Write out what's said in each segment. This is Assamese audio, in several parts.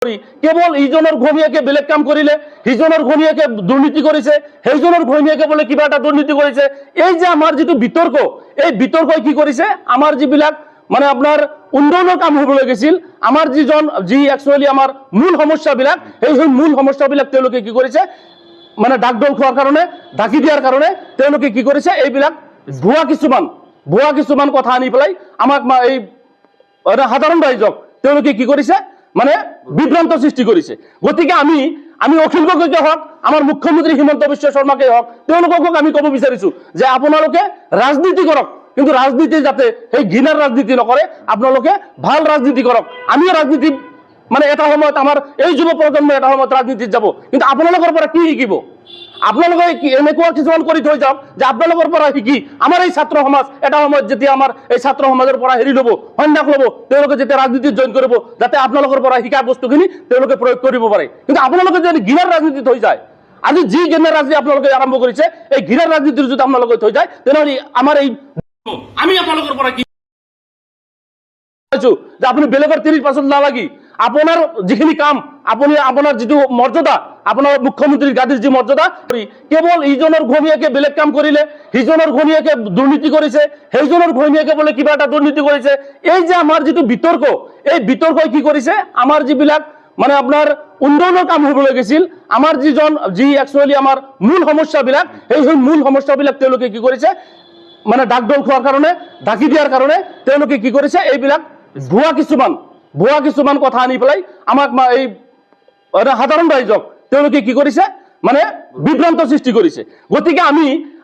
কেবল ইজনৰ ঘৈণীয়েকে বেলেগ কাম কৰিলে, সিজনৰ ঘৈণীয়েকে দুৰ্নীতি কৰিছে, সেইজনৰ ঘৈণীয়েকে বোলে কিবা এটা দুৰ্নীতি কৰিছে। এই যে আমাৰ যিটো বিতৰ্ক, এই বিতৰ্কই কি কৰিছে, আমাৰ যিবিলাক মানে আপোনাৰ উন্নয়নৰ কাম হবলৈ গৈছিল, আমাৰ যি একচুৱেলি আমাৰ মূল সমস্যাবিলাক, সেই মূল সমস্যাবিলাক তেওঁলোকে কি কৰিছে, মানে ডাকডল খোৱাৰ কাৰণে, ঢাকি দিয়াৰ কাৰণে তেওঁলোকে কি কৰিছে, এইবিলাক ভুৱা কিছুমান কথা আনি পেলাই আমাক এই সাধাৰণ ৰাইজক তেওঁলোকে কি কৰিছে, মানে বিভ্ৰান্ত সৃষ্টি কৰিছে। গতিকে আমি অখিল গগৈকে হওক, আমাৰ মুখ্যমন্ত্ৰী হিমন্ত বিশ্ব শৰ্মাকে হওক, তেওঁলোককো আমি ক'ব বিচাৰিছো যে আপোনালোকে ৰাজনীতি কৰক, কিন্তু ৰাজনীতি যাতে সেই ঘৃণাৰ ৰাজনীতি নকৰে, আপোনালোকে ভাল ৰাজনীতি কৰক। আমিও ৰাজনীতি মানে এটা সময়ত আমাৰ এই যুৱ প্ৰজন্ম এটা সময়ত ৰাজনীতিত যাব, কিন্তু আপোনালোকৰ পৰা কি শিকিব? আপোনালোকে এনেকুৱা কিছুমান কৰি থৈ যাওক যে আপোনালোকৰ পৰা শিকি আমাৰ এই ছাত্ৰ সমাজ এটা সময়ত যেতিয়া আমাৰ এই ছাত্ৰ সমাজৰ পৰা হেৰি ল'ব, সন্যাস ল'ব, তেওঁলোকে যেতিয়া ৰাজনীতিত জইন কৰিব, যাতে আপোনালোকৰ পৰা শিকা বস্তুখিনি তেওঁলোকে প্ৰয়োগ কৰিব পাৰে। কিন্তু আপোনালোকে যদি ঘৃণাৰ ৰাজনীতিত হৈ যায়, আজি যি ঘৃণাৰ ৰাজনীতি আপোনালোকে আৰম্ভ কৰিছে, এই ঘৃণাৰ ৰাজনীতিৰ যদি আপোনালোকে থৈ যায়, তেনেহ'লে আমাৰ এই আমি আপোনালোকৰ পৰা কি যে আপুনি বেলেগৰ 30% নালাগি আপোনাৰ যিখিনি কাম, আপুনি আপোনাৰ যিটো মৰ্যাদা, আপোনাৰ মুখ্যমন্ত্ৰীৰ গাদীৰ যি মৰ্যাদা, কেৱল ইজনৰ ঘৈণীয়েকে বেলেগ কাম কৰিলে, সিজনৰ ঘৈণীয়েকে দুৰ্নীতি কৰিছে, সেইজনৰ ঘৈণীয়েকে বোলে কিবা এটা দুৰ্নীতি কৰিছে। এই যে আমাৰ যিটো বিতৰ্ক, এই বিতৰ্কই কি কৰিছে, আমাৰ যিবিলাক মানে আপোনাৰ উন্নয়নৰ কাম হবলৈ গৈছিল, আমাৰ যি একচুৱেলি আমাৰ মূল সমস্যাবিলাক, সেই মূল সমস্যাবিলাক তেওঁলোকে কি কৰিছে, মানে ডাকডল খোৱাৰ কাৰণে, ঢাকি দিয়াৰ কাৰণে তেওঁলোকে কি কৰিছে, এইবিলাক ভুৱা কিছুমান কথা আনি পেলাই আমাক এই সাধাৰণ ৰাইজক তেওঁলোকে কি কৰিছে, মানে বিভ্ৰান্ত সৃষ্টি কৰিছে। গতিকে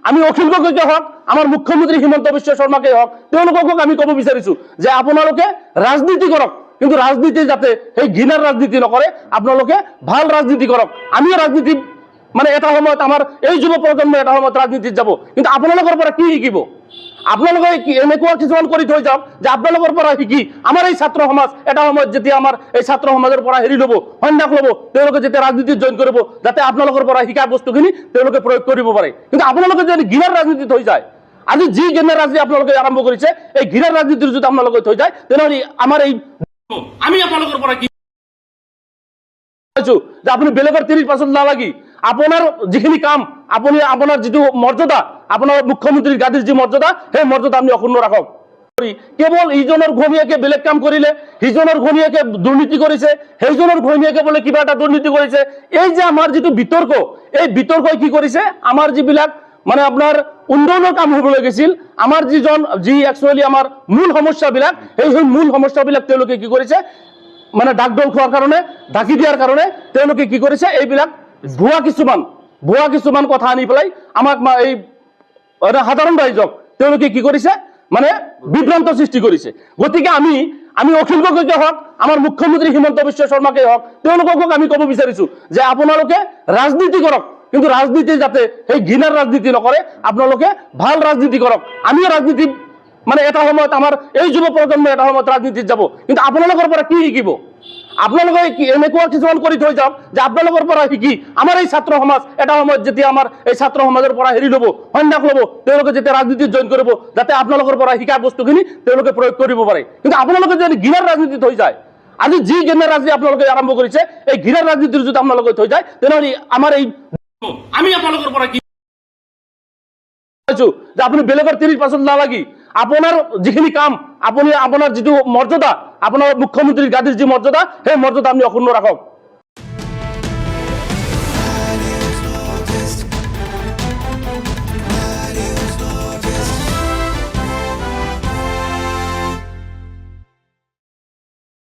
আমি অখিল গগৈকে হওক, আমাৰ মুখ্যমন্ত্ৰী হিমন্ত বিশ্ব শৰ্মাকে হওক, তেওঁলোককো আমি ক'ব বিচাৰিছো যে আপোনালোকে ৰাজনীতি কৰক, কিন্তু ৰাজনীতি যাতে সেই ঘৃণাৰ ৰাজনীতি নকৰে, আপোনালোকে ভাল ৰাজনীতি কৰক। আমিও ৰাজনীতি মানে এটা সময়ত আমাৰ এই যুৱ প্ৰজন্ম এটা সময়ত ৰাজনীতিত যাব, কিন্তু আপোনালোকৰ পৰা কি শিকিব? আপোনালোকে এনেকুৱা কিছুমান কৰি থৈ যাওক যে আপোনালোকৰ পৰা শিকি আমাৰ এই ছাত্ৰ সমাজ এটা সময়ত যেতিয়া আমাৰ এই ছাত্ৰ সমাজৰ পৰা হেৰি ল'ব, সন্যাস ল'ব, তেওঁলোকে যেতিয়া ৰাজনীতিত জইন কৰিব, যাতে আপোনালোকৰ পৰা শিকা বস্তুখিনি তেওঁলোকে প্ৰয়োগ কৰিব পাৰে। কিন্তু আপোনালোকে যদি ঘৃণাৰ ৰাজনীতিত হৈ যায়, আজি যি ঘৃণাৰ ৰাজনীতি আপোনালোকে আৰম্ভ কৰিছে, এই ঘৃণাৰ ৰাজনীতিৰ যদি আপোনালোকে থৈ যায়, তেনেহ'লে আমাৰ এই আমি আপোনালোকৰ পৰা কি যে আপুনি বেলেগৰ 30% নালাগি আপোনাৰ যিখিনি কাম, আপুনি আপোনাৰ যিটো মৰ্যাদা, আপোনাৰ মুখ্যমন্ত্ৰীৰ গাদীৰ যি মৰ্যাদা, সেই মৰ্যাদা আপুনি অক্ষুণ্ণ ৰাখক। কেৱল ইজনৰ ঘৈণীয়েকে বেলেগ কাম কৰিলে, সিজনৰ ঘৈণীয়েকে দুৰ্নীতি কৰিছে, সেইজনৰ ঘৈণীয়েকে বোলে কিবা এটা দুৰ্নীতি কৰিছে। এই যে আমাৰ যিটো বিতৰ্ক, এই বিতৰ্কই কি কৰিছে, আমাৰ যিবিলাক মানে আপোনাৰ উন্নয়নৰ কাম হবলৈ গৈছিল, আমাৰ যি একচুৱেলি আমাৰ মূল সমস্যাবিলাক, সেই মূল সমস্যাবিলাক তেওঁলোকে কি কৰিছে, মানে ডাকডল খোৱাৰ কাৰণে, ঢাকি দিয়াৰ কাৰণে তেওঁলোকে কি কৰিছে, এইবিলাক ভুৱা কিছুমান কথা আনি পেলাই আমাক এই সাধাৰণ ৰাইজক তেওঁলোকে কি কৰিছে, মানে বিভ্ৰান্ত সৃষ্টি কৰিছে। গতিকে আমি অখিল গগৈকে হওক, আমাৰ মুখ্যমন্ত্ৰী হিমন্ত বিশ্ব শৰ্মাকে হওক, তেওঁলোককো আমি ক'ব বিচাৰিছো যে আপোনালোকে ৰাজনীতি কৰক, কিন্তু ৰাজনীতি যাতে সেই ঘৃণাৰ ৰাজনীতি নকৰে, আপোনালোকে ভাল ৰাজনীতি কৰক। আমিও ৰাজনীতি মানে এটা সময়ত আমাৰ এই যুৱ প্ৰজন্ম এটা সময়ত ৰাজনীতিত যাব, কিন্তু আপোনালোকৰ পৰা কি শিকিব? আপোনালোকে এনেকুৱা কিছুমান কৰি থৈ যাওক যে আপোনালোকৰ পৰা শিকি আমাৰ এই ছাত্ৰ সমাজ এটা সময়ত যেতিয়া আমাৰ এই ছাত্ৰ সমাজৰ পৰা হেৰি ল'ব, সন্যাস ল'ব, তেওঁলোকে যেতিয়া ৰাজনীতিত জইন কৰিব, যাতে আপোনালোকৰ পৰা শিকা বস্তুখিনি তেওঁলোকে প্ৰয়োগ কৰিব পাৰে। কিন্তু আপোনালোকে যদি ঘৃণাৰ ৰাজনীতিত হৈ যায়, আজি যি ঘৃণাৰ ৰাজনীতি আপোনালোকে আৰম্ভ কৰিছে, এই ঘৃণাৰ ৰাজনীতিৰ যদি আপোনালোকে থৈ যায়, তেনেহ'লে আমাৰ এই আমি আপোনালোকৰ পৰা কি যে আপুনি বেলেগৰ 30% নালাগি আপোনাৰ যিখিনি কাম, আপুনি আপোনাৰ যিটো মৰ্যাদা, আপোনাৰ মুখ্যমন্ত্ৰীৰ গাদীৰ যি মৰ্যাদা, সেই মৰ্যাদা আপুনি অক্ষুণ্ণ ৰাখক।